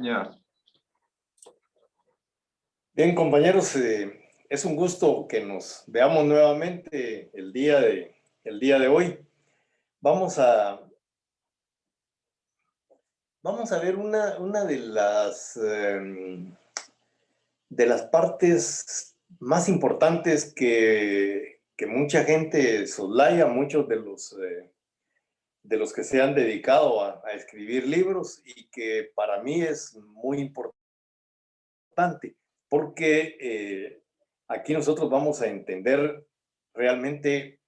Ya. Bien, compañeros, es un gusto que nos veamos nuevamente el día de hoy. Vamos a, vamos a ver una de las partes más importantes que mucha gente soslaya, muchos de los que se han dedicado a escribir libros y que para mí es muy importante porque aquí nosotros vamos a entender realmente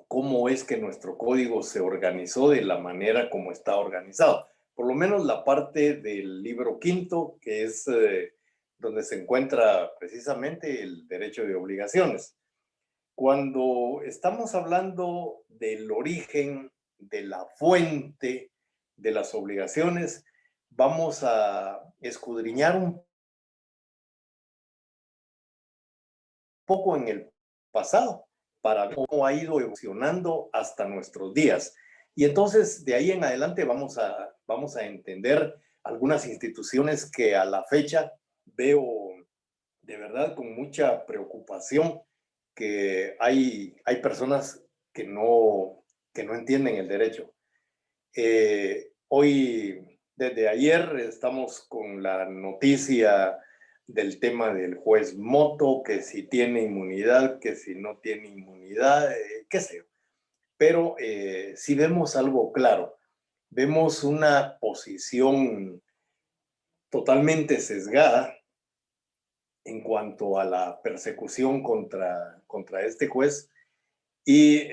cómo es que nuestro código se organizó de la manera como está organizado. Por lo menos la parte del libro quinto, que es donde se encuentra precisamente el derecho de obligaciones. Cuando estamos hablando del origen, de la fuente de las obligaciones, vamos a escudriñar un poco en el pasado para ver cómo ha ido evolucionando hasta nuestros días. Y entonces de ahí en adelante vamos a entender algunas instituciones que a la fecha veo de verdad con mucha preocupación que hay personas que no entienden el derecho. Hoy, desde ayer, estamos con la noticia del tema del juez Moto, que si tiene inmunidad, que si no tiene inmunidad, qué sé yo. Pero si vemos algo claro, vemos una posición totalmente sesgada en cuanto a la persecución contra este juez y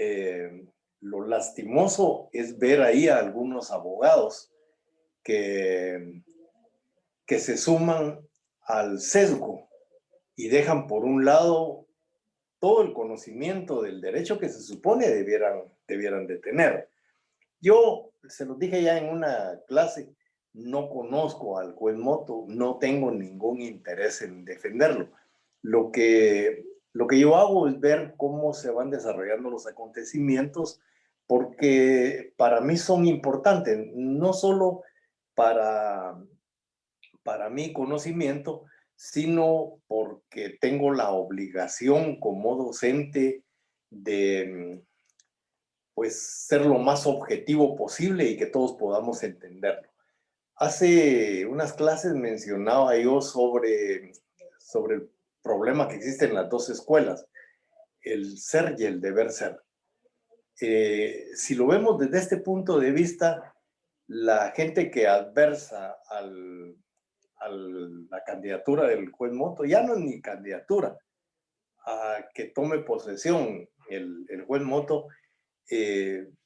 lo lastimoso es ver ahí a algunos abogados que, que se suman al sesgo y dejan por un lado todo el conocimiento del derecho que se supone debieran de tener. Yo se los dije ya en una clase, no conozco al juez Moto, no tengo ningún interés en defenderlo. Lo que, lo que yo hago es ver cómo se van desarrollando los acontecimientos, porque para mí son importantes, no solo para, para mi conocimiento, sino porque tengo la obligación como docente de pues ser lo más objetivo posible y que todos podamos entenderlo. Hace unas clases mencionaba yo sobre el problema que existe en las dos escuelas, el ser y el deber ser. Si lo vemos desde este punto de vista, la gente que adversa a la candidatura del juez Moto, ya no es ni candidatura, a que tome posesión el juez Moto,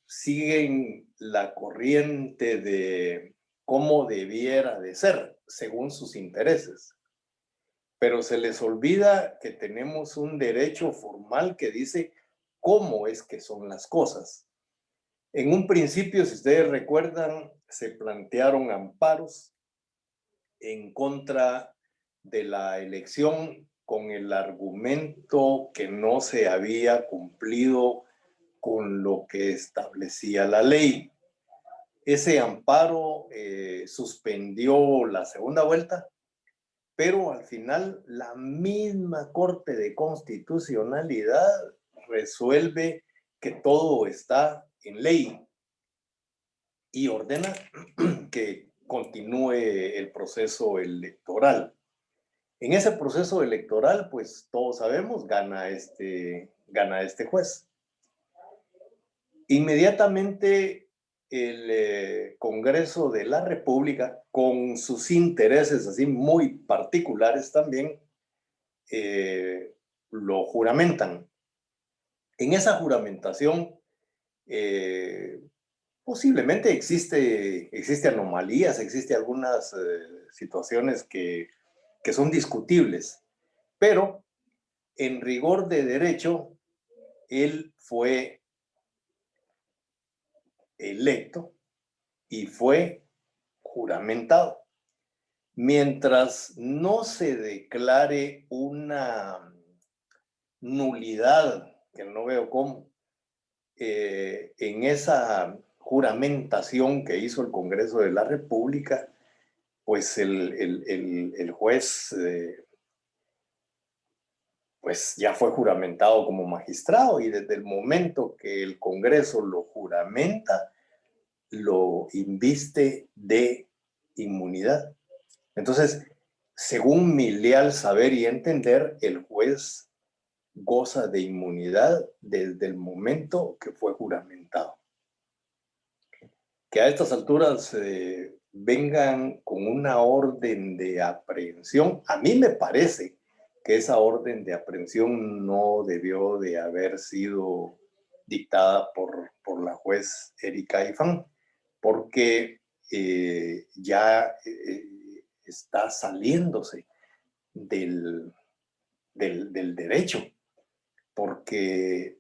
siguen la corriente de cómo debiera de ser, según sus intereses. Pero se les olvida que tenemos un derecho formal que dice cómo es que son las cosas. En un principio, si ustedes recuerdan, se plantearon amparos en contra de la elección con el argumento que no se había cumplido con lo que establecía la ley. Ese amparo suspendió la segunda vuelta, pero al final la misma Corte de Constitucionalidad resuelve que todo está en ley y ordena que continúe el proceso electoral. En ese proceso electoral, pues todos sabemos, gana este juez. Inmediatamente el Congreso de la República, con sus intereses así muy particulares también, lo juramentan. En esa juramentación, posiblemente existe anomalías, existe algunas situaciones que son discutibles, pero en rigor de derecho, él fue electo y fue juramentado. Mientras no se declare una nulidad, que no veo cómo, en esa juramentación que hizo el Congreso de la República, pues el juez pues ya fue juramentado como magistrado, y desde el momento que el Congreso lo juramenta, lo inviste de inmunidad. Entonces, según mi leal saber y entender, el juez goza de inmunidad desde el momento que fue juramentado. Que a estas alturas vengan con una orden de aprehensión, a mí me parece que esa orden de aprehensión no debió de haber sido dictada por la juez Erika Ifán, porque ya está saliéndose del derecho, porque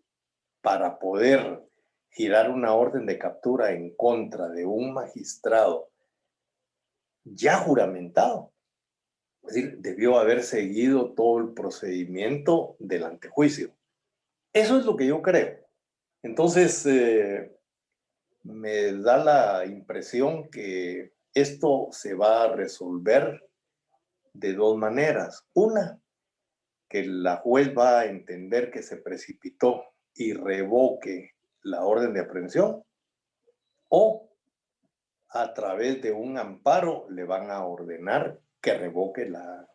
para poder girar una orden de captura en contra de un magistrado ya juramentado, es decir, debió haber seguido todo el procedimiento del antejuicio. Eso es lo que yo creo. Entonces, me da la impresión que esto se va a resolver de dos maneras. Una, que la juez va a entender que se precipitó y revoque la orden de aprehensión, o a través de un amparo le van a ordenar que revoque la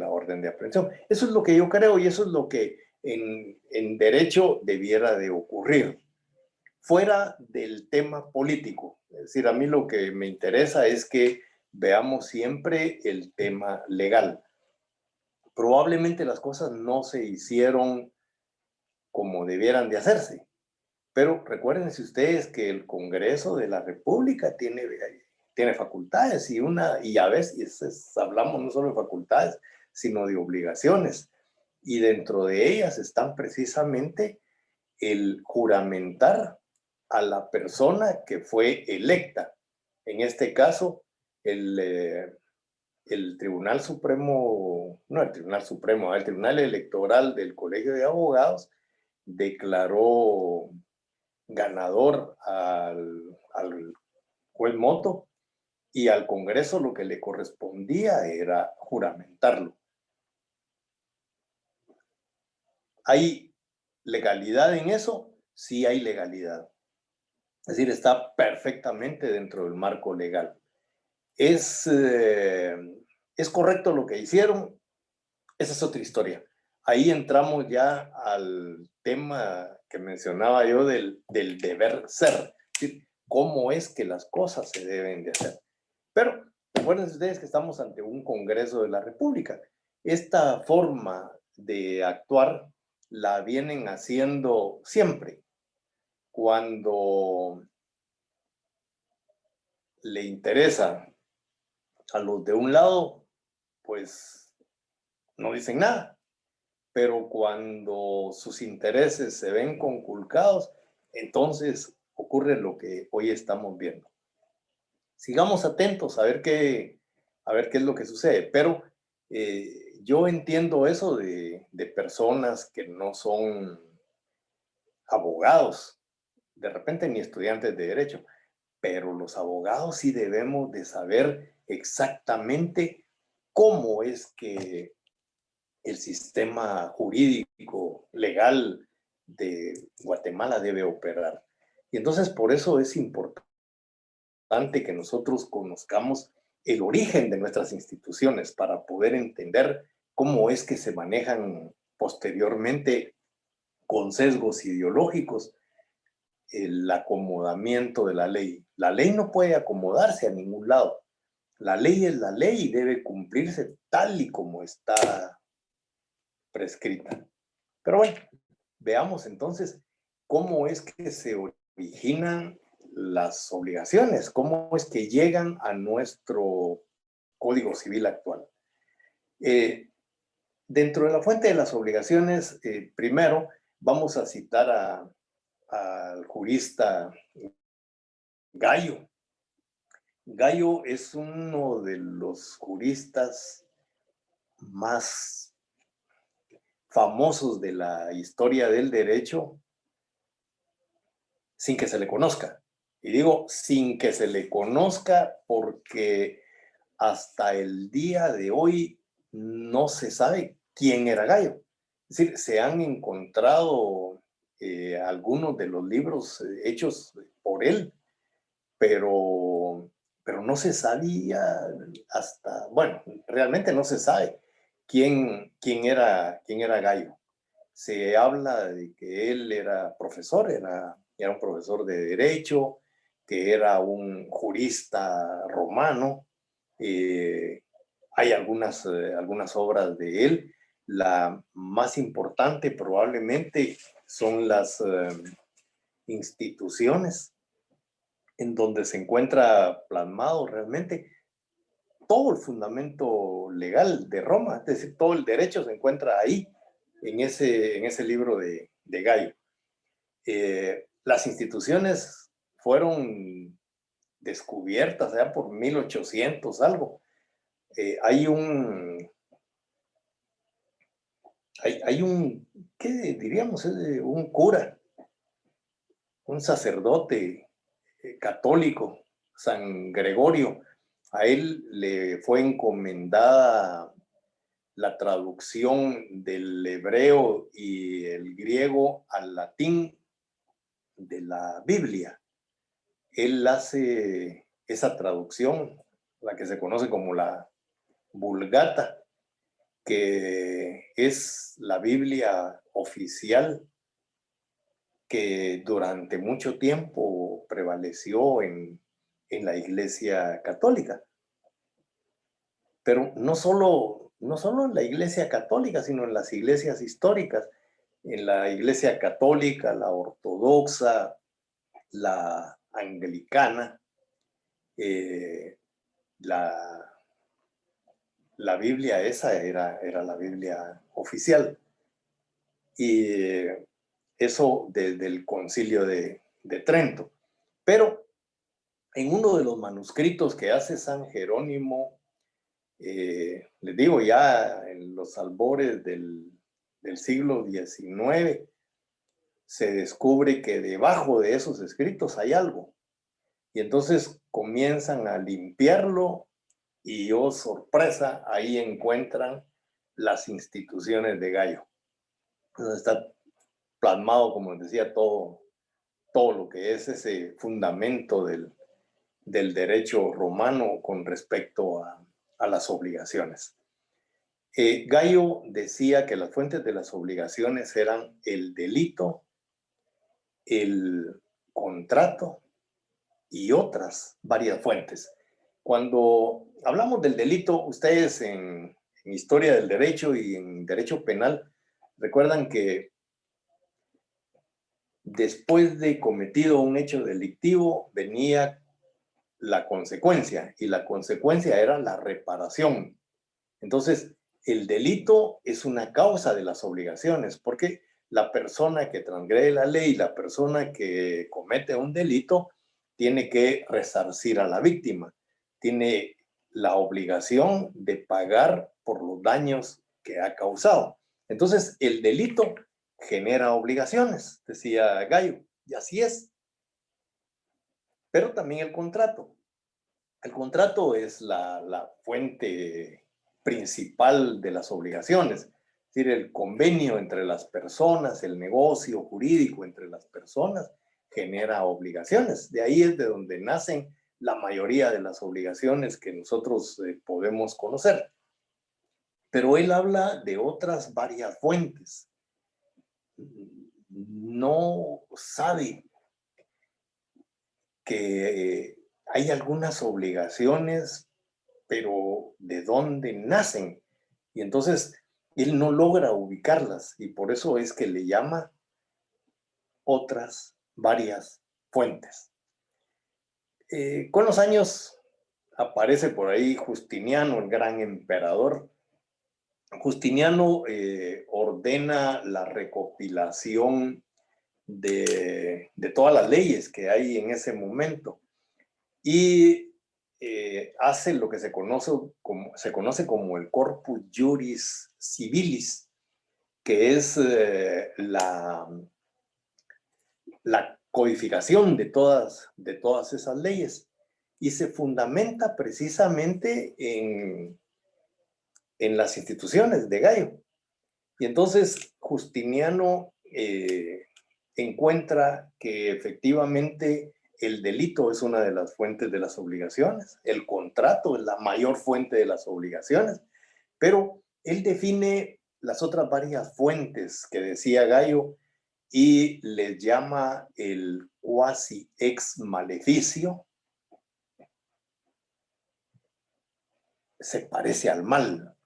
orden de aprehensión. Eso es lo que yo creo, y eso es lo que en derecho debiera de ocurrir, fuera del tema político. Es decir, a mí lo que me interesa es que veamos siempre el tema legal. Probablemente las cosas no se hicieron como debieran de hacerse, pero recuérdense ustedes que el Congreso de la República tiene facultades, y a veces hablamos no solo de facultades, sino de obligaciones. Y dentro de ellas están precisamente el juramentar a la persona que fue electa. En este caso, el Tribunal Supremo, no el Tribunal Supremo, el Tribunal Electoral del Colegio de Abogados declaró ganador al juez Motto, y al Congreso lo que le correspondía era juramentarlo. ¿Hay legalidad en eso? Sí hay legalidad. Es decir, está perfectamente dentro del marco legal. ¿Es correcto lo que hicieron? Esa es otra historia. Ahí entramos ya al tema que mencionaba yo del deber ser. Es decir, cómo es que las cosas se deben de hacer. Pero recuerden ustedes que estamos ante un Congreso de la República. Esta forma de actuar la vienen haciendo siempre. Cuando le interesa a los de un lado, pues no dicen nada. Pero cuando sus intereses se ven conculcados, entonces ocurre lo que hoy estamos viendo. Sigamos atentos a ver qué es lo que sucede, pero yo entiendo eso de personas que no son abogados, de repente ni estudiantes de derecho, pero los abogados sí debemos de saber exactamente cómo es que el sistema jurídico legal de Guatemala debe operar. Y entonces por eso es importante que nosotros conozcamos el origen de nuestras instituciones para poder entender cómo es que se manejan posteriormente con sesgos ideológicos el acomodamiento de la ley. La ley no puede acomodarse a ningún lado. La ley es la ley y debe cumplirse tal y como está prescrita. Pero bueno, veamos entonces cómo es que se originan las obligaciones, cómo es que llegan a nuestro Código Civil actual. Dentro de la fuente de las obligaciones, primero vamos a citar al jurista Gallo. Gallo es uno de los juristas más famosos de la historia del derecho sin que se le conozca. Y digo sin que se le conozca porque hasta el día de hoy no se sabe quién era Gallo. Es decir, se han encontrado algunos de los libros hechos por él, pero, pero no se sabía hasta, bueno, realmente no se sabe quién era Gallo. Se habla de que él era profesor, era un profesor de derecho, que era un jurista romano. Eh, Hay algunas obras de él. La más importante probablemente son las instituciones en donde se encuentra plasmado realmente todo el fundamento legal de Roma, es decir, todo el derecho se encuentra ahí, en ese libro de Gallo. Las instituciones fueron descubiertas ya por 1800 algo. Hay un, ¿qué diríamos? Un cura, un sacerdote católico, San Gregorio. A él le fue encomendada la traducción del hebreo y el griego al latín de la Biblia. Él hace esa traducción, la que se conoce como la Vulgata, que es la Biblia oficial que durante mucho tiempo prevaleció en la Iglesia Católica. Pero no solo en la Iglesia Católica, sino en las iglesias históricas, en la Iglesia Católica, la Ortodoxa, la Anglicana, eh, la, la Biblia esa era la Biblia oficial. Y eso desde el Concilio de Trento. Pero en uno de los manuscritos que hace San Jerónimo, les digo, ya en los albores del siglo XIX, se descubre que debajo de esos escritos hay algo. Y entonces comienzan a limpiarlo y, oh sorpresa, ahí encuentran las instituciones de Gallo. Entonces está plasmado, como les decía, todo lo que es ese fundamento del derecho romano con respecto a las obligaciones. Gallo decía que las fuentes de las obligaciones eran el delito, el contrato y otras varias fuentes. Cuando hablamos del delito, ustedes en historia del derecho y en derecho penal recuerdan que después de cometido un hecho delictivo venía la consecuencia, y la consecuencia era la reparación. Entonces, el delito es una causa de las obligaciones, porque la persona que transgrede la ley, la persona que comete un delito, tiene que resarcir a la víctima, tiene la obligación de pagar por los daños que ha causado. Entonces, el delito genera obligaciones, decía Gallo, y así es. Pero también el contrato. El contrato es la fuente principal de las obligaciones, es decir, el convenio entre las personas, el negocio jurídico entre las personas genera obligaciones. De ahí es de donde nacen la mayoría de las obligaciones que nosotros podemos conocer. Pero él habla de otras varias fuentes. No sabe que hay algunas obligaciones, pero ¿de dónde nacen? Y entonces él no logra ubicarlas, y por eso es que le llama otras varias fuentes. Con los años aparece por ahí Justiniano, el gran emperador. Justiniano ordena la recopilación de todas las leyes que hay en ese momento, y hace lo que se conoce como el Corpus Juris Civilis, que es la codificación de todas esas leyes. y se fundamenta precisamente en las instituciones de Gallo. Y entonces Justiniano encuentra que efectivamente el delito es una de las fuentes de las obligaciones, el contrato es la mayor fuente de las obligaciones, pero él define las otras varias fuentes que decía Gallo y les llama el quasi ex maleficio. Se parece al mal,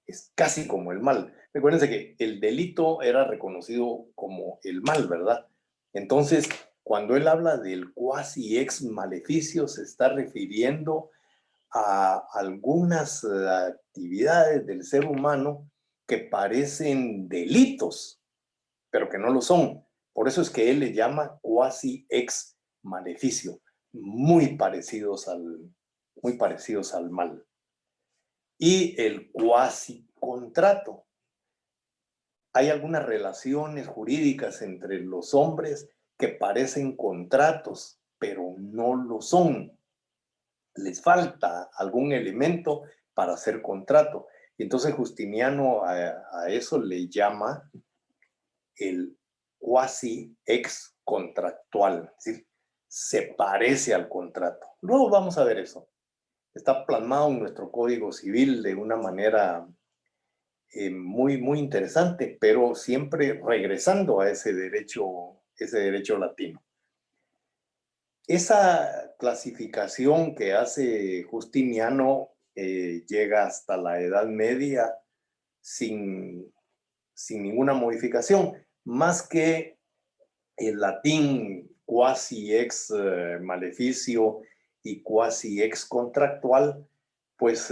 es casi como el mal. Recuérdense que el delito era reconocido como el mal, ¿verdad? Entonces, cuando él habla del quasi ex maleficio, se está refiriendo a algunas actividades del ser humano que parecen delitos, pero que no lo son. Por eso es que él le llama quasi ex maleficio, muy parecidos al mal. Y el cuasi contrato. Hay algunas relaciones jurídicas entre los hombres que parecen contratos, pero no lo son. Les falta algún elemento para hacer contrato. Y entonces Justiniano a eso le llama el quasi ex contractual, es decir, se parece al contrato. Luego vamos a ver eso. Está plasmado en nuestro Código Civil de una manera muy interesante, pero siempre regresando a ese derecho latino. Esa clasificación que hace Justiniano llega hasta la Edad Media sin ninguna modificación, más que el latín quasi ex maleficio y quasi ex contractual, pues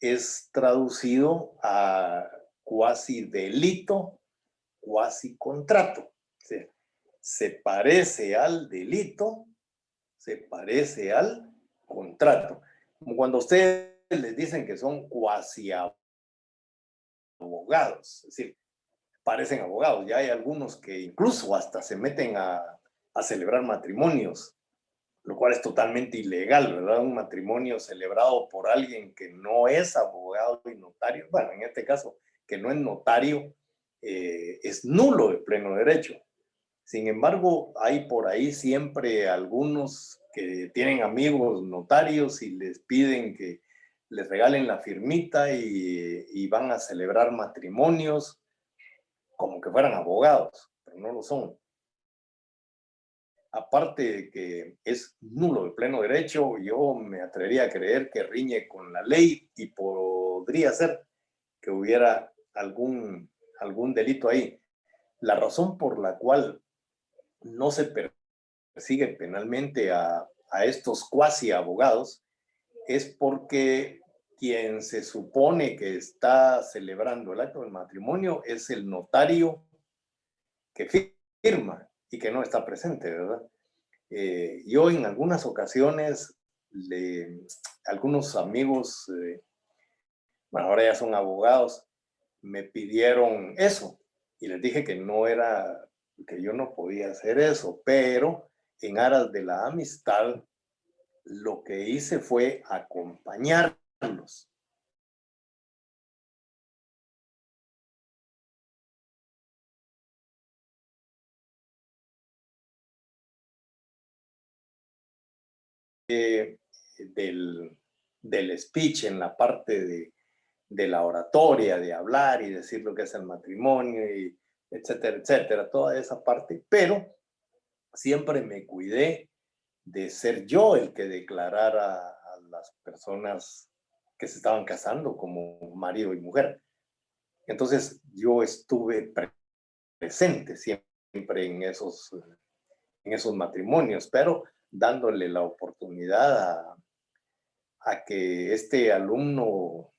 es traducido a quasi delito, quasi contrato. O sea, se parece al delito, se parece al contrato. Como cuando ustedes les dicen que son cuasi abogados, es decir, parecen abogados. Ya hay algunos que incluso hasta se meten a celebrar matrimonios, lo cual es totalmente ilegal, ¿verdad? Un matrimonio celebrado por alguien que no es abogado y notario, bueno, en este caso, que no es notario, es nulo de pleno derecho. Sin embargo, hay por ahí siempre algunos que tienen amigos notarios y les piden que les regalen la firmita y van a celebrar matrimonios como que fueran abogados, pero no lo son. Aparte de que es nulo de pleno derecho, yo me atrevería a creer que riñe con la ley y podría ser que hubiera algún delito ahí. La razón por la cual no se persigue penalmente a estos cuasi abogados es porque quien se supone que está celebrando el acto del matrimonio es el notario que firma y que no está presente, ¿verdad? Yo en algunas ocasiones, algunos amigos, bueno, ahora ya son abogados, me pidieron eso y les dije que no era, que yo no podía hacer eso, pero en aras de la amistad, lo que hice fue acompañarlos. Del speech en la parte de la oratoria, de hablar y decir lo que es el matrimonio, y etcétera, etcétera, toda esa parte, pero siempre me cuidé de ser yo el que declarara a las personas que se estaban casando como marido y mujer. Entonces yo estuve presente siempre en esos matrimonios, pero dándole la oportunidad a que este alumno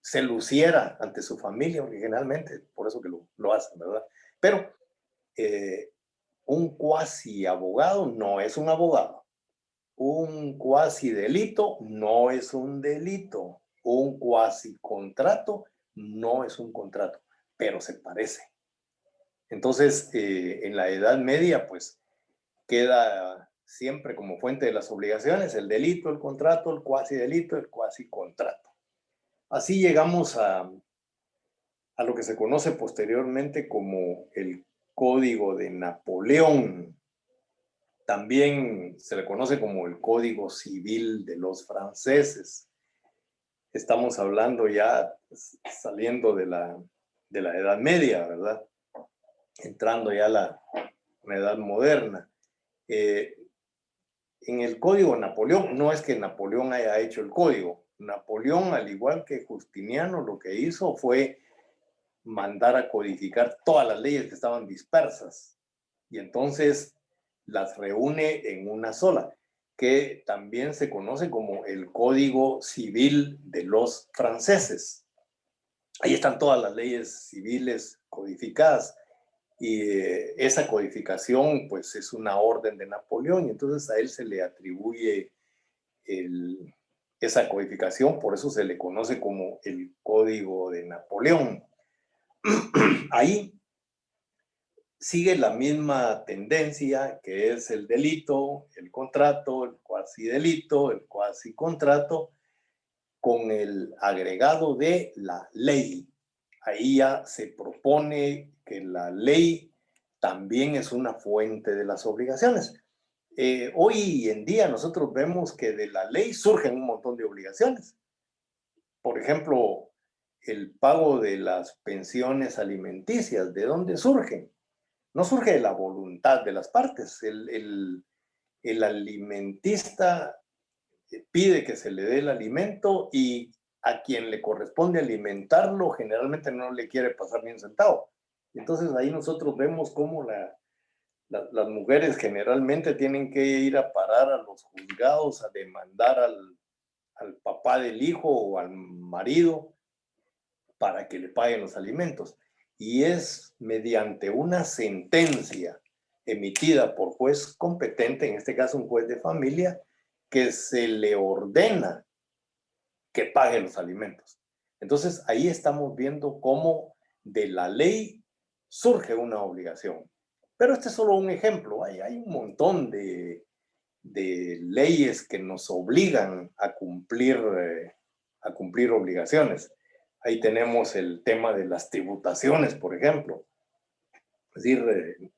se luciera ante su familia originalmente, por eso que lo hacen, ¿verdad? Pero un cuasi abogado no es un abogado, un cuasi delito no es un delito, un cuasi contrato no es un contrato, pero se parece. Entonces, en la Edad Media, pues queda siempre como fuente de las obligaciones, el delito, el contrato, el cuasi delito, el cuasi contrato. Así llegamos a lo que se conoce posteriormente como el Código de Napoleón. También se le conoce como el Código Civil de los franceses. Estamos hablando ya saliendo de la Edad Media, ¿verdad? Entrando ya a una edad moderna. En el Código Napoleón, no es que Napoleón haya hecho el código. Napoleón, al igual que Justiniano, lo que hizo fue mandar a codificar todas las leyes que estaban dispersas y entonces las reúne en una sola, que también se conoce como el Código Civil de los franceses. Ahí están todas las leyes civiles codificadas y esa codificación pues es una orden de Napoleón y entonces a él se le atribuye esa codificación, por eso se le conoce como el Código de Napoleón. Ahí sigue la misma tendencia que es el delito, el contrato, el cuasi delito, el cuasi contrato, con el agregado de la ley. Ahí ya se propone que la ley también es una fuente de las obligaciones. Hoy en día nosotros vemos que de la ley surgen un montón de obligaciones. Por ejemplo, el pago de las pensiones alimenticias, ¿de dónde surgen? No surge de la voluntad de las partes. El alimentista pide que se le dé el alimento y a quien le corresponde alimentarlo generalmente no le quiere pasar ni un centavo. Entonces ahí nosotros vemos cómo las mujeres generalmente tienen que ir a parar a los juzgados a demandar al papá del hijo o al marido para que le paguen los alimentos. Y es mediante una sentencia emitida por juez competente, en este caso un juez de familia, que se le ordena que pague los alimentos. Entonces ahí estamos viendo cómo de la ley surge una obligación. Pero este es solo un ejemplo. Hay un montón de leyes que nos obligan a cumplir obligaciones. Ahí tenemos el tema de las tributaciones, por ejemplo. Es decir,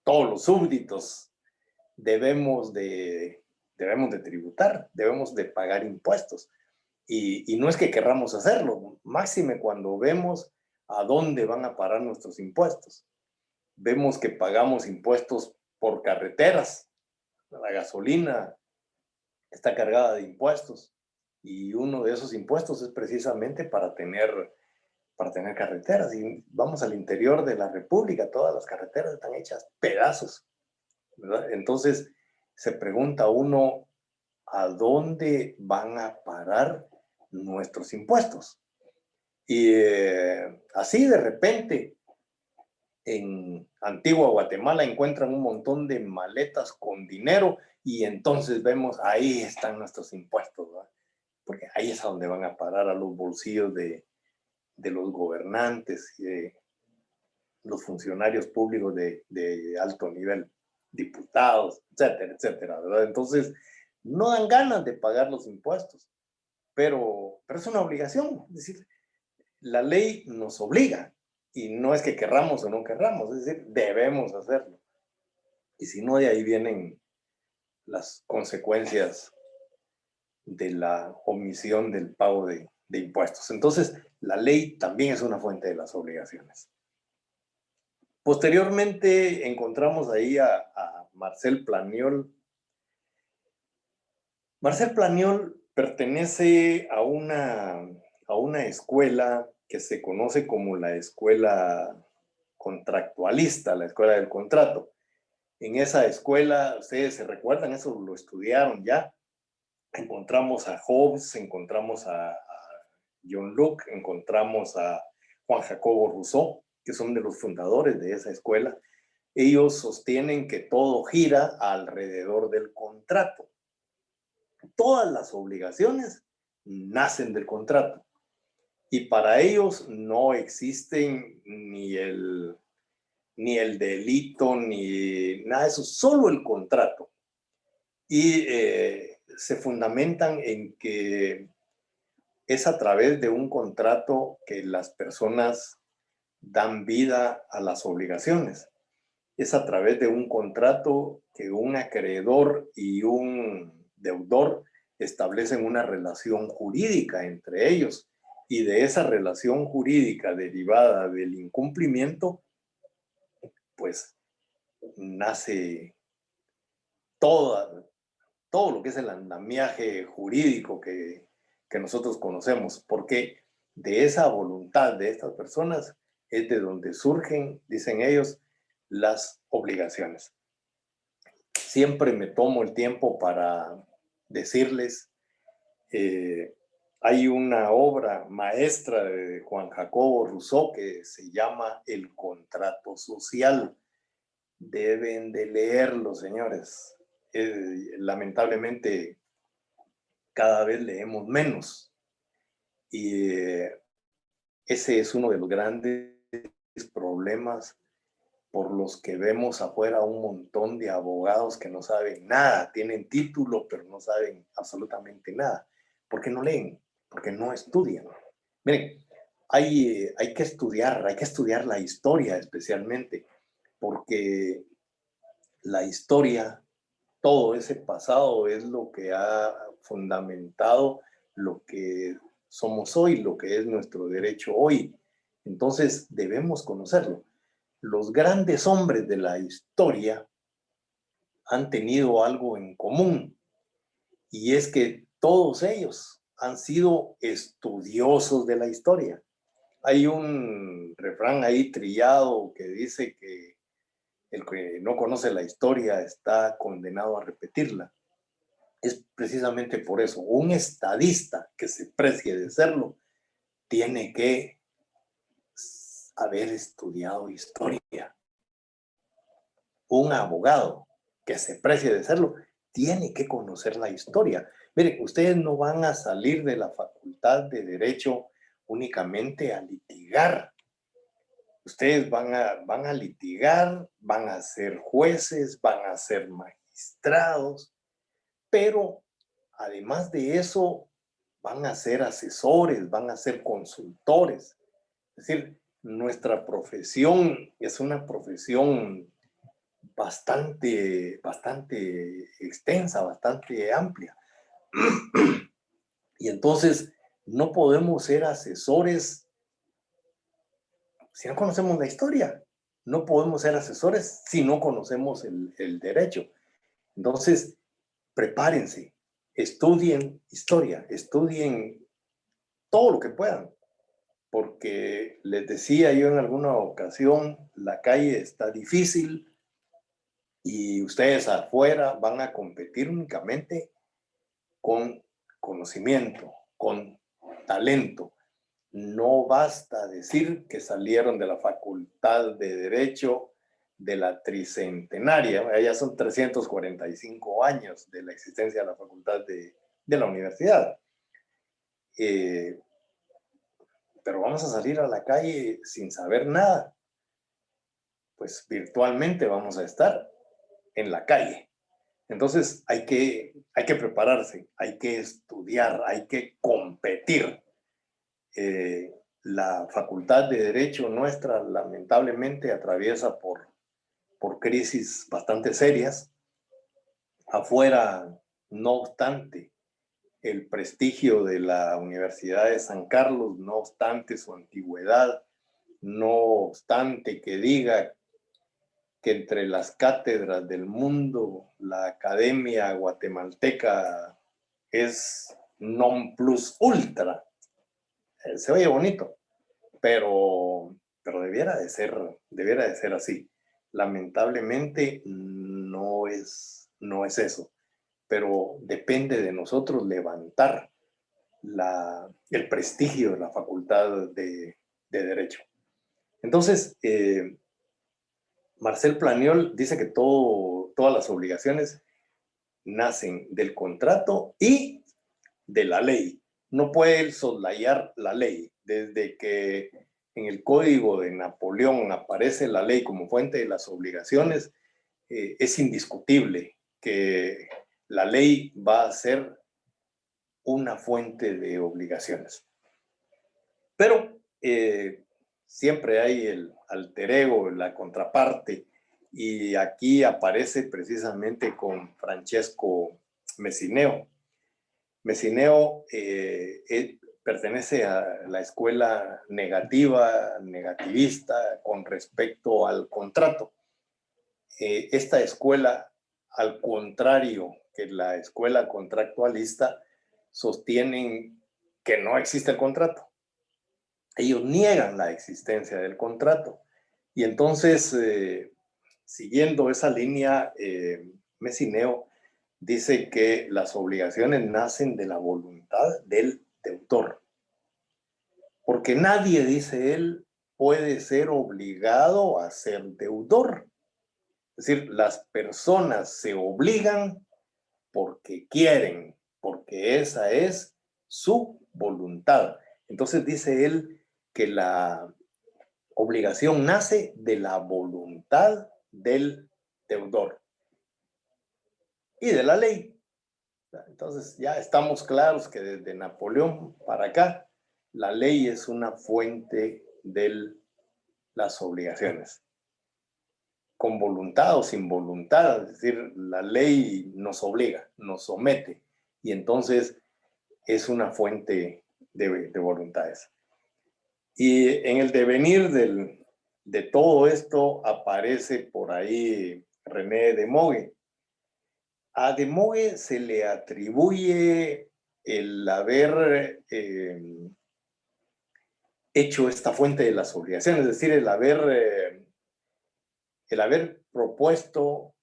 todos los súbditos debemos de tributar, debemos de pagar impuestos. Y no es que querramos hacerlo, máxime cuando vemos a dónde van a parar nuestros impuestos. Vemos que pagamos impuestos por carreteras, la gasolina está cargada de impuestos y uno de esos impuestos es precisamente para tener carreteras. Y vamos al interior de la República, todas las carreteras están hechas pedazos, ¿verdad? Entonces se pregunta uno, ¿a dónde van a parar nuestros impuestos? Y así de repente en Antigua Guatemala encuentran un montón de maletas con dinero y entonces vemos, ahí están nuestros impuestos, ¿verdad? Porque ahí es a donde van a parar a los bolsillos de los gobernantes y de los funcionarios públicos de alto nivel, diputados, etcétera, etcétera, ¿verdad? Entonces, no dan ganas de pagar los impuestos, pero es una obligación, es decir, la ley nos obliga y no es que querramos o no querramos, es decir, debemos hacerlo. Y si no, de ahí vienen las consecuencias de la omisión del pago de impuestos. Entonces, la ley también es una fuente de las obligaciones. Posteriormente encontramos ahí a Marcel Planiol. Marcel Planiol pertenece a una escuela que se conoce como la escuela contractualista, la escuela del contrato. En esa escuela, ustedes se recuerdan, eso lo estudiaron ya. Encontramos a Hobbes, encontramos a John Locke, encontramos a Juan Jacobo Rousseau, que son de los fundadores de esa escuela. Ellos sostienen que todo gira alrededor del contrato. Todas las obligaciones nacen del contrato. Y para ellos no existen ni el delito, ni nada de eso, solo el contrato. y se fundamentan en que es a través de un contrato que las personas dan vida a las obligaciones. Es a través de un contrato que un acreedor y un deudor establecen una relación jurídica entre ellos, y de esa relación jurídica derivada del incumplimiento, pues nace toda, todo lo que es el andamiaje jurídico que nosotros conocemos, porque de esa voluntad de estas personas es de donde surgen, dicen ellos, las obligaciones. Siempre me tomo el tiempo para decirles, hay una obra maestra de Juan Jacobo Rousseau que se llama El contrato social. Deben de leerlo, señores. Lamentablemente, cada vez leemos menos. Y ese es uno de los grandes problemas por los que vemos afuera un montón de abogados que no saben nada, tienen título, pero no saben absolutamente nada. ¿Por qué no leen? Porque no estudian. Miren, hay que estudiar la historia especialmente, porque la historia, todo ese pasado es lo que ha fundamentado lo que somos hoy, lo que es nuestro derecho hoy. Entonces debemos conocerlo. Los grandes hombres de la historia han tenido algo en común, y es que todos ellos han sido estudiosos de la historia. Hay un refrán ahí trillado que dice que el que no conoce la historia está condenado a repetirla. Es precisamente por eso, un estadista que se precie de serlo tiene que haber estudiado historia. Un abogado que se precie de serlo tiene que conocer la historia. Miren, ustedes no van a salir de la facultad de Derecho únicamente a litigar. Ustedes van a litigar, van a ser jueces, van a ser magistrados, pero además de eso van a ser asesores, van a ser consultores. Es decir, nuestra profesión es una profesión bastante extensa, bastante amplia. Y entonces no podemos ser asesores si no conocemos la historia. No podemos ser asesores si no conocemos el derecho. Entonces, prepárense, estudien historia, estudien todo lo que puedan, porque les decía yo en alguna ocasión, la calle está difícil y ustedes afuera van a competir únicamente con conocimiento, con talento. No basta decir que salieron de la Facultad de Derecho de la tricentenaria, ya son 345 años de la existencia de la Facultad de la Universidad. Pero vamos a salir a la calle sin saber nada. Pues virtualmente vamos a estar en la calle. Entonces hay que prepararse, hay que estudiar, hay que competir. La Facultad de Derecho nuestra lamentablemente atraviesa por crisis bastante serias. Afuera, no obstante, el prestigio de la Universidad de San Carlos, no obstante su antigüedad, no obstante que diga que entre las cátedras del mundo la Academia Guatemalteca es non plus ultra. Se oye bonito, pero debiera de ser así. Lamentablemente no es eso, pero depende de nosotros levantar el prestigio de la Facultad de Derecho. Entonces, Marcel Planiol dice que todas las obligaciones nacen del contrato y de la ley. No puede soslayar la ley. Desde que en el Código de Napoleón aparece la ley como fuente de las obligaciones, es indiscutible que la ley va a ser una fuente de obligaciones. Pero siempre hay el alter ego, la contraparte, y aquí aparece precisamente con Francesco Messineo. Messineo pertenece a la escuela negativista con respecto al contrato. Esta escuela, al contrario que la escuela contractualista, sostienen que no existe el contrato. Ellos niegan la existencia del contrato. Y entonces, siguiendo esa línea, Messineo dice que las obligaciones nacen de la voluntad del deudor. Porque nadie, dice él, puede ser obligado a ser deudor. Es decir, las personas se obligan porque quieren, porque esa es su voluntad. Entonces dice él que la obligación nace de la voluntad del deudor y de la ley. Entonces ya estamos claros que desde Napoleón para acá, la ley es una fuente de las obligaciones, con voluntad o sin voluntad, es decir, la ley nos obliga, nos somete, y entonces es una fuente de voluntades. Y en el devenir de todo esto aparece por ahí René de Mogue. A de Mogue se le atribuye el haber hecho esta fuente de las obligaciones, es decir, el haber propuesto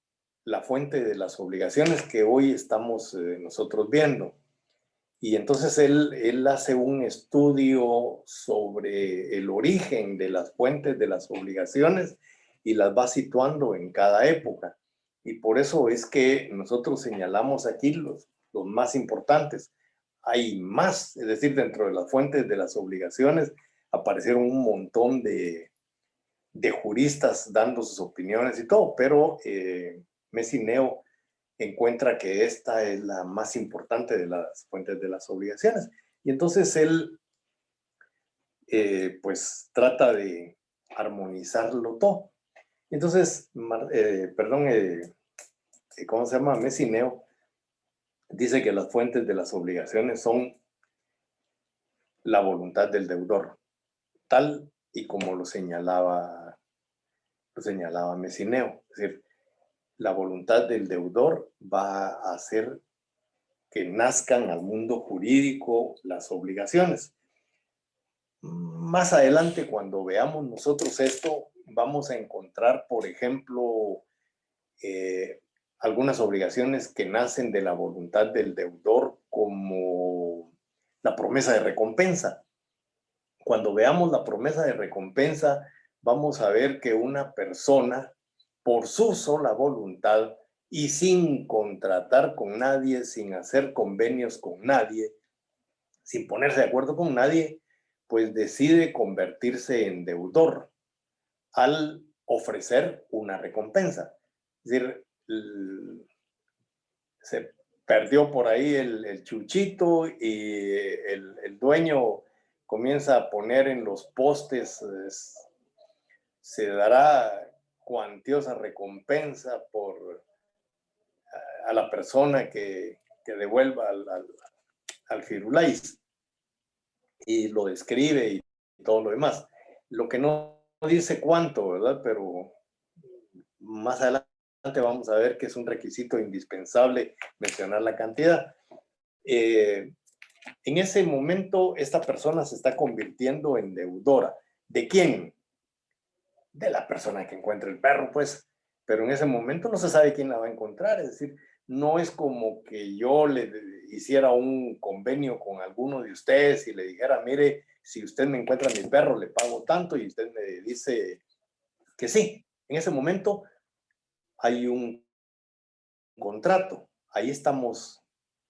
la fuente de las obligaciones que hoy estamos nosotros viendo. Y entonces él hace un estudio sobre el origen de las fuentes de las obligaciones y las va situando en cada época. Y por eso es que nosotros señalamos aquí los más importantes. Hay más, es decir, dentro de las fuentes de las obligaciones aparecieron un montón de juristas dando sus opiniones y todo, pero Messineo encuentra que esta es la más importante de las fuentes de las obligaciones. Y entonces él, pues, trata de armonizarlo todo. Entonces, ¿cómo se llama? Messineo dice que las fuentes de las obligaciones son la voluntad del deudor, tal y como lo señalaba Messineo. Es decir, la voluntad del deudor va a hacer que nazcan al mundo jurídico las obligaciones. Más adelante, cuando veamos nosotros esto, vamos a encontrar, por ejemplo, algunas obligaciones que nacen de la voluntad del deudor, como la promesa de recompensa. Cuando veamos la promesa de recompensa, vamos a ver que una persona, por su sola voluntad y sin contratar con nadie, sin hacer convenios con nadie, sin ponerse de acuerdo con nadie, pues decide convertirse en deudor al ofrecer una recompensa. Es decir, se perdió por ahí el chuchito y el dueño comienza a poner en los postes, se dará cuantiosa recompensa a la persona que devuelva al Firulais, y lo describe y todo lo demás. Lo que no dice cuánto, ¿verdad? Pero más adelante vamos a ver que es un requisito indispensable mencionar la cantidad. En ese momento, esta persona se está convirtiendo en deudora. ¿De quién? De la persona que encuentra el perro, pues. Pero en ese momento no se sabe quién la va a encontrar. Es decir, no es como que yo le hiciera un convenio con alguno de ustedes y le dijera, mire, si usted me encuentra mi perro, le pago tanto, y usted me dice que sí. En ese momento hay un contrato. Ahí estamos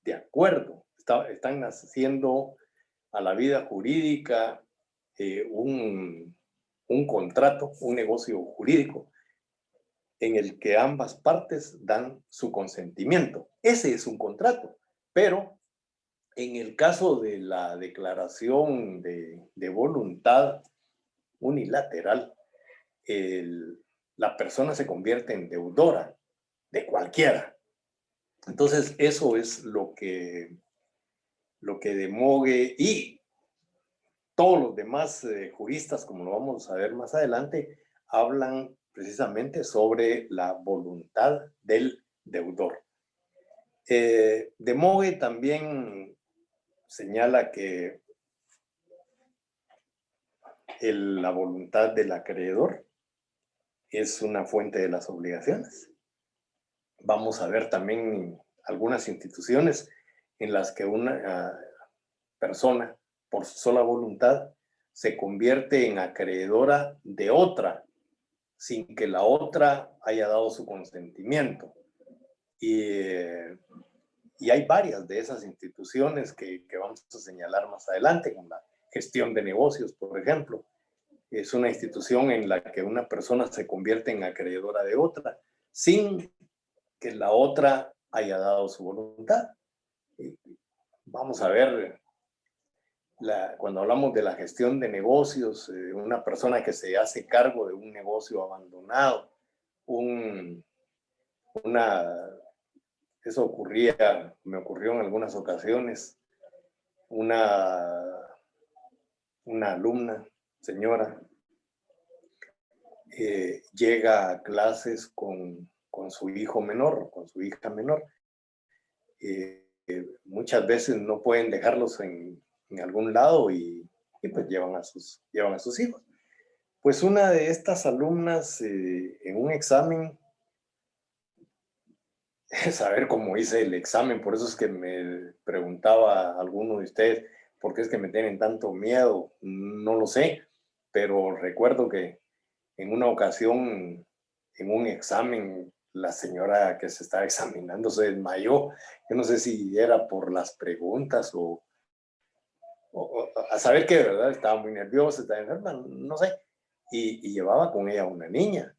de acuerdo. Están haciendo a la vida jurídica un contrato, un negocio jurídico. en el que ambas partes dan su consentimiento. Ese es un contrato, pero en el caso de la declaración de voluntad unilateral, la persona se convierte en deudora de cualquiera. Entonces, eso es lo que de Mogue y todos los demás juristas, como lo vamos a ver más adelante, hablan precisamente sobre la voluntad del deudor. De Mogue también señala que la voluntad del acreedor es una fuente de las obligaciones. Vamos a ver también algunas instituciones en las que una persona, por su sola voluntad, se convierte en acreedora de otra, sin que la otra haya dado su consentimiento. Y hay varias de esas instituciones que vamos a señalar más adelante, como la gestión de negocios, por ejemplo. Es una institución en la que una persona se convierte en acreedora de otra, sin que la otra haya dado su voluntad. Vamos a ver, cuando hablamos de la gestión de negocios, una persona que se hace cargo de un negocio abandonado, eso me ocurrió en algunas ocasiones, una alumna, señora, llega a clases con su hijo menor, con su hija menor. Muchas veces no pueden dejarlos en algún lado y pues llevan a sus hijos. Pues una de estas alumnas en un examen, saber cómo hice el examen, por eso es que me preguntaba a alguno de ustedes, ¿por qué es que me tienen tanto miedo? No lo sé, pero recuerdo que en una ocasión, en un examen, la señora que se estaba examinando se desmayó. Yo no sé si era por las preguntas o a saber que de verdad estaba muy nerviosa, estaba enferma, no sé. Y llevaba con ella una niña.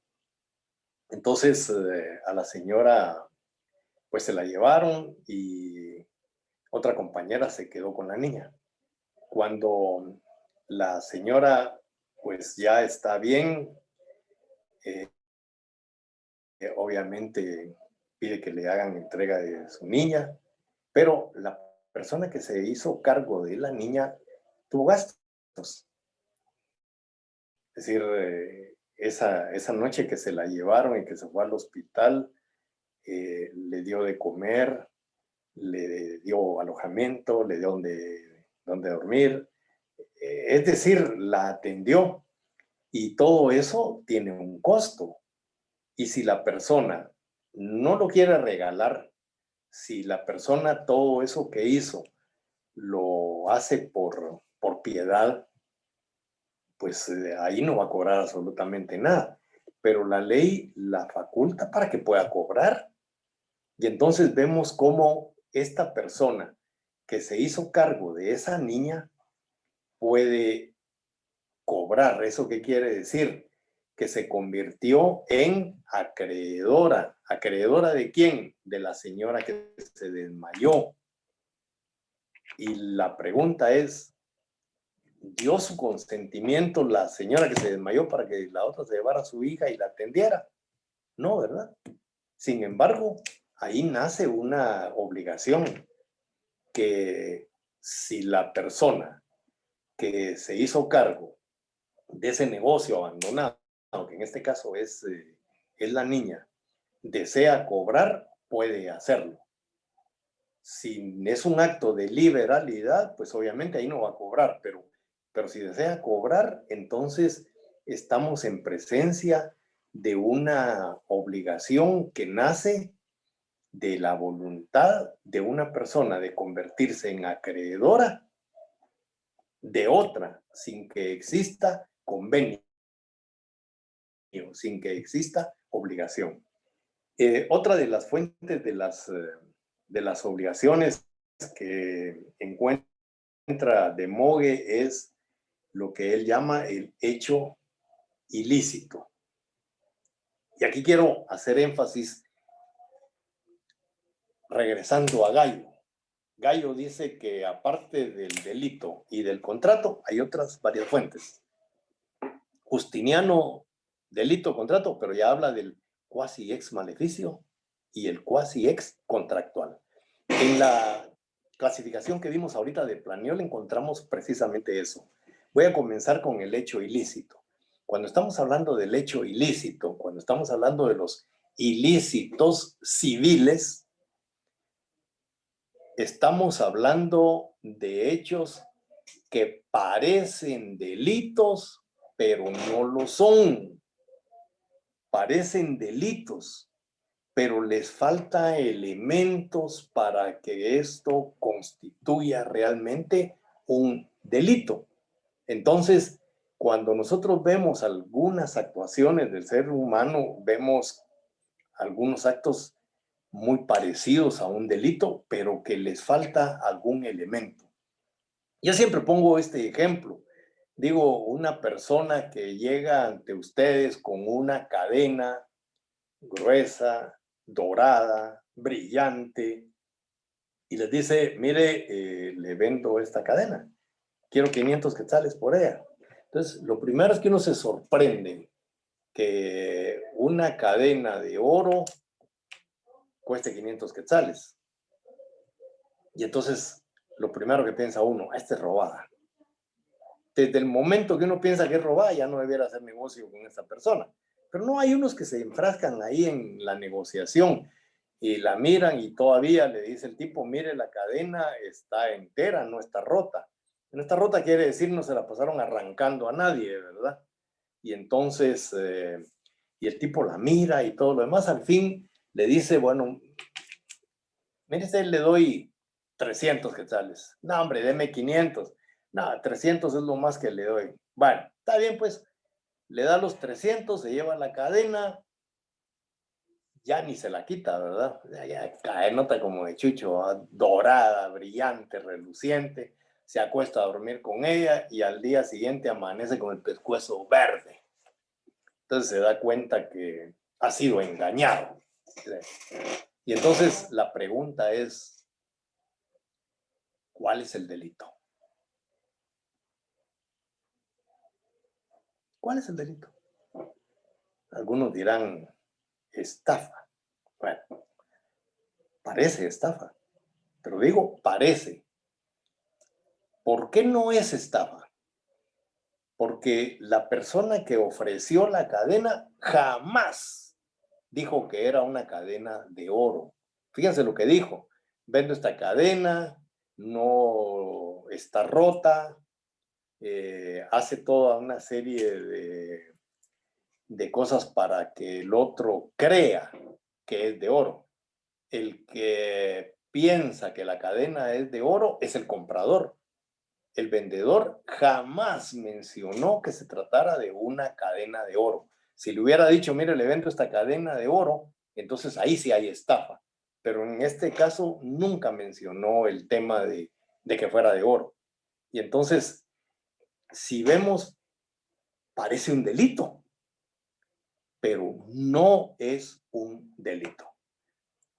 Entonces a la señora pues se la llevaron y otra compañera se quedó con la niña. Cuando la señora pues ya está bien, eh, obviamente pide que le hagan entrega de su niña, pero la persona que se hizo cargo de la niña tuvo gastos. Es decir, esa noche que se la llevaron y que se fue al hospital, le dio de comer, le dio alojamiento, le dio donde dormir. Es decir, la atendió y todo eso tiene un costo. Y si la persona no lo quiere regalar, si la persona todo eso que hizo lo hace por piedad, pues ahí no va a cobrar absolutamente nada. Pero la ley la faculta para que pueda cobrar. Y entonces vemos cómo esta persona que se hizo cargo de esa niña puede cobrar. ¿Eso qué quiere decir? Que se convirtió en acreedora. ¿Acreedora de quién? De la señora que se desmayó. Y la pregunta es, ¿dio su consentimiento la señora que se desmayó para que la otra se llevara a su hija y la atendiera? No, ¿verdad? Sin embargo, ahí nace una obligación que si la persona que se hizo cargo de ese negocio abandonado, que en este caso es la niña, desea cobrar, puede hacerlo. Si es un acto de liberalidad, pues obviamente ahí no va a cobrar, pero si desea cobrar, entonces estamos en presencia de una obligación que nace de la voluntad de una persona de convertirse en acreedora de otra, sin que exista convenio, sin que exista obligación. Otra de las fuentes de las obligaciones que encuentra de Mogue es lo que él llama el hecho ilícito. Y aquí quiero hacer énfasis regresando a Gallo. Gallo dice que aparte del delito y del contrato, hay otras varias fuentes. Justiniano, delito, contrato, pero ya habla del quasi ex maleficio y el quasi ex contractual. En la clasificación que vimos ahorita de Planiol encontramos precisamente eso. Voy a comenzar con el hecho ilícito. Cuando estamos hablando del hecho ilícito, cuando estamos hablando de los ilícitos civiles, estamos hablando de hechos que parecen delitos, pero no lo son. Parecen delitos, pero les falta elementos para que esto constituya realmente un delito. Entonces, cuando nosotros vemos algunas actuaciones del ser humano, vemos algunos actos muy parecidos a un delito, pero que les falta algún elemento. Yo siempre pongo este ejemplo. Digo, una persona que llega ante ustedes con una cadena gruesa, dorada, brillante, y les dice, mire, le vendo esta cadena, quiero 500 quetzales por ella. Entonces, lo primero es que uno se sorprende que una cadena de oro cueste 500 quetzales. Y entonces, lo primero que piensa uno, esta es robada. Desde el momento que uno piensa que es robada, ya no debiera hacer negocio con esta persona. Pero no, hay unos que se enfrascan ahí en la negociación y la miran y todavía le dice el tipo, mire, la cadena está entera, no está rota. No está rota quiere decir no se la pasaron arrancando a nadie, ¿verdad? Y entonces, y el tipo la mira y todo lo demás, al fin le dice, bueno, mire, usted le doy 300 quetzales. No, hombre, deme 500. No, 300 es lo más que le doy. Bueno, está bien, pues, le da los 300, se lleva la cadena, ya ni se la quita, ¿verdad? Ya cae, nota como de chucho, ¿verdad? Dorada, brillante, reluciente, se acuesta a dormir con ella y al día siguiente amanece con el pescuezo verde. Entonces se da cuenta que ha sido engañado. Y entonces la pregunta es, ¿cuál es el delito? ¿Cuál es el delito? Algunos dirán estafa. Bueno, parece estafa, pero digo parece. ¿Por qué no es estafa? Porque la persona que ofreció la cadena jamás dijo que era una cadena de oro. Fíjense lo que dijo. Vendo esta cadena, no está rota, hace toda una serie de cosas para que el otro crea que es de oro. El que piensa que la cadena es de oro es el comprador. El vendedor jamás mencionó que se tratara de una cadena de oro. Si le hubiera dicho, mire, le vendo esta cadena de oro, entonces ahí sí hay estafa. Pero en este caso nunca mencionó el tema de que fuera de oro. Y entonces, si vemos, parece un delito, pero no es un delito.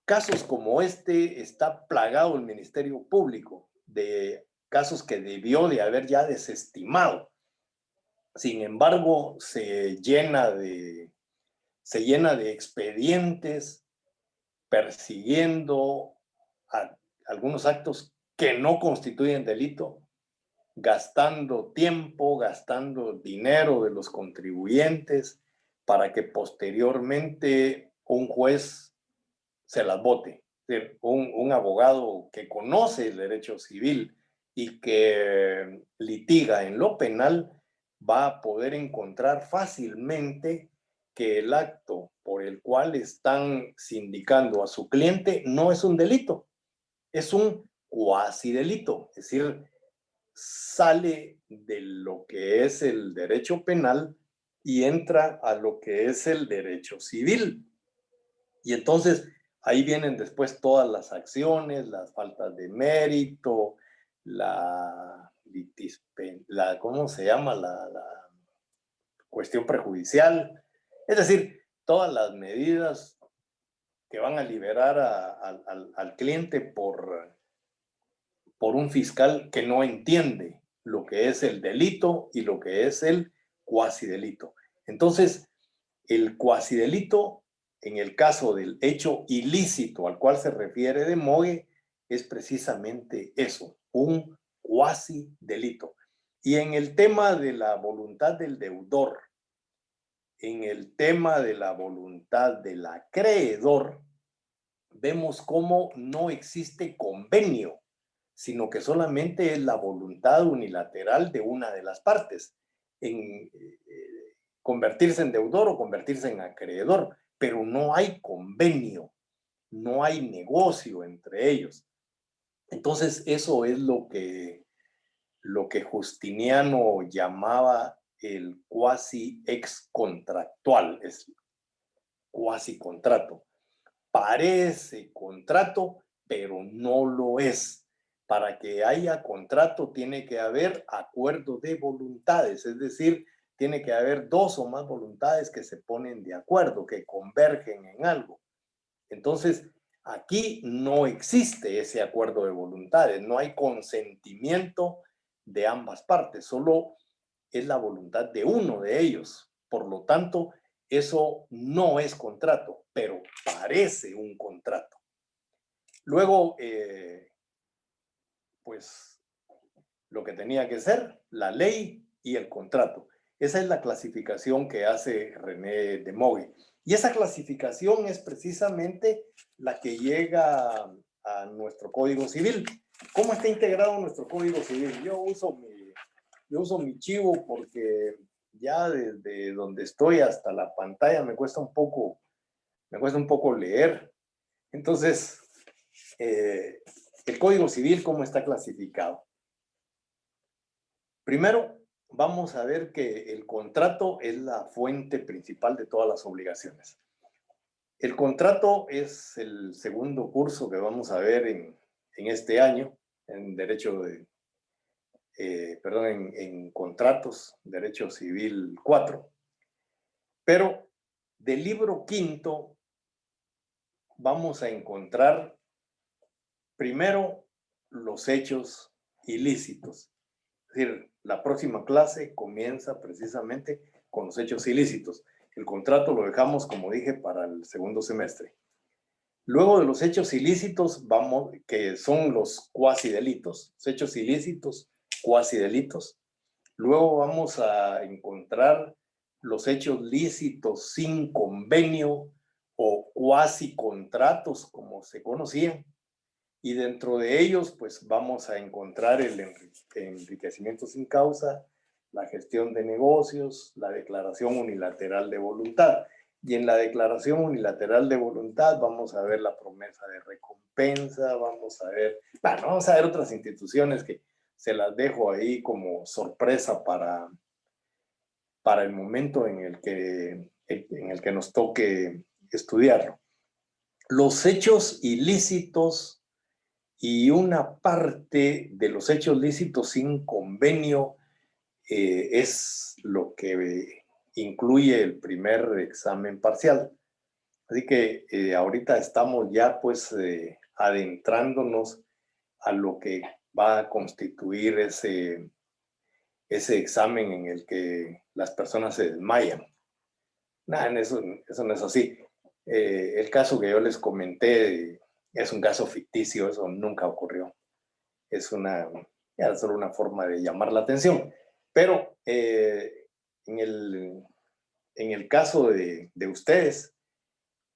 Casos como este está plagado el Ministerio Público de casos que debió de haber ya desestimado. Sin embargo, se llena de expedientes persiguiendo a algunos actos que no constituyen delito, gastando tiempo, gastando dinero de los contribuyentes para que posteriormente un juez se las vote. Un abogado que conoce el derecho civil y que litiga en lo penal va a poder encontrar fácilmente que el acto por el cual están sindicando a su cliente no es un delito, es un cuasi delito, es decir, sale de lo que es el derecho penal y entra a lo que es el derecho civil. Y entonces ahí vienen después todas las acciones, las faltas de mérito, ¿cómo se llama? La cuestión prejudicial. Es decir, todas las medidas que van a liberar al cliente por un fiscal que no entiende lo que es el delito y lo que es el cuasidelito. Entonces, el cuasidelito, en el caso del hecho ilícito al cual se refiere de Mogue, es precisamente eso, un cuasidelito. Y en el tema de la voluntad del deudor, en el tema de la voluntad del acreedor, vemos cómo no existe convenio, sino que solamente es la voluntad unilateral de una de las partes en convertirse en deudor o convertirse en acreedor, pero no hay convenio, no hay negocio entre ellos. Entonces, eso es lo que Justiniano llamaba el cuasi ex contractual, es cuasi contrato. Parece contrato, pero no lo es. Para que haya contrato tiene que haber acuerdo de voluntades, es decir, tiene que haber dos o más voluntades que se ponen de acuerdo, que convergen en algo. Entonces, aquí no existe ese acuerdo de voluntades, no hay consentimiento de ambas partes, solo es la voluntad de uno de ellos. Por lo tanto, eso no es contrato, pero parece un contrato. Luego, pues, lo que tenía que ser, la ley y el contrato. Esa es la clasificación que hace René de Mogue. Y esa clasificación es precisamente la que llega a nuestro Código Civil. ¿Cómo está integrado nuestro Código Civil? Yo uso mi chivo porque ya desde donde estoy hasta la pantalla me cuesta un poco leer. Entonces, el Código Civil, ¿cómo está clasificado? Primero, vamos a ver que el contrato es la fuente principal de todas las obligaciones. El contrato es el segundo curso que vamos a ver en este año, en Derecho de, en Contratos, Derecho Civil 4. Pero del libro quinto vamos a encontrar primero los hechos ilícitos. Es decir, la próxima clase comienza precisamente con los hechos ilícitos. El contrato lo dejamos, como dije, para el segundo semestre. Luego de los hechos ilícitos, que son los cuasidelitos, los hechos ilícitos, cuasidelitos. Luego vamos a encontrar los hechos lícitos sin convenio o cuasicontratos, como se conocían. Y dentro de ellos, pues vamos a encontrar el enriquecimiento sin causa, la gestión de negocios, la declaración unilateral de voluntad. Y en la declaración unilateral de voluntad vamos a ver la promesa de recompensa, vamos a ver otras instituciones que se las dejo ahí como sorpresa para el momento en el que nos toque estudiarlo. Los hechos ilícitos y una parte de los hechos lícitos sin convenio es lo que incluye el primer examen parcial. Así que ahorita estamos ya pues adentrándonos a lo que va a constituir ese examen en el que las personas se desmayan. Nada, eso no es así. El caso que yo les comenté es un caso ficticio, eso nunca ocurrió. Es solo una forma de llamar la atención. Pero en el caso de ustedes,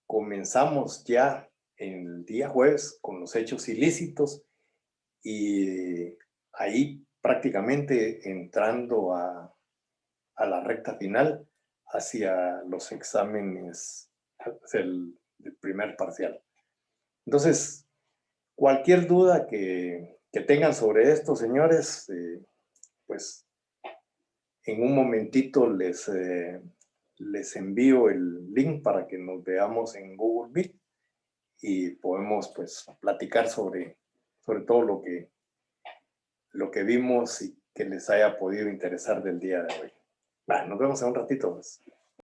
comenzamos ya el día jueves con los hechos ilícitos y ahí prácticamente entrando a la recta final hacia los exámenes del primer parcial. Entonces, cualquier duda que tengan sobre esto, señores, pues en un momentito les envío el link para que nos veamos en Google Meet y podemos pues platicar sobre todo lo que vimos y que les haya podido interesar del día de hoy. Nos vemos en un ratito. Pues.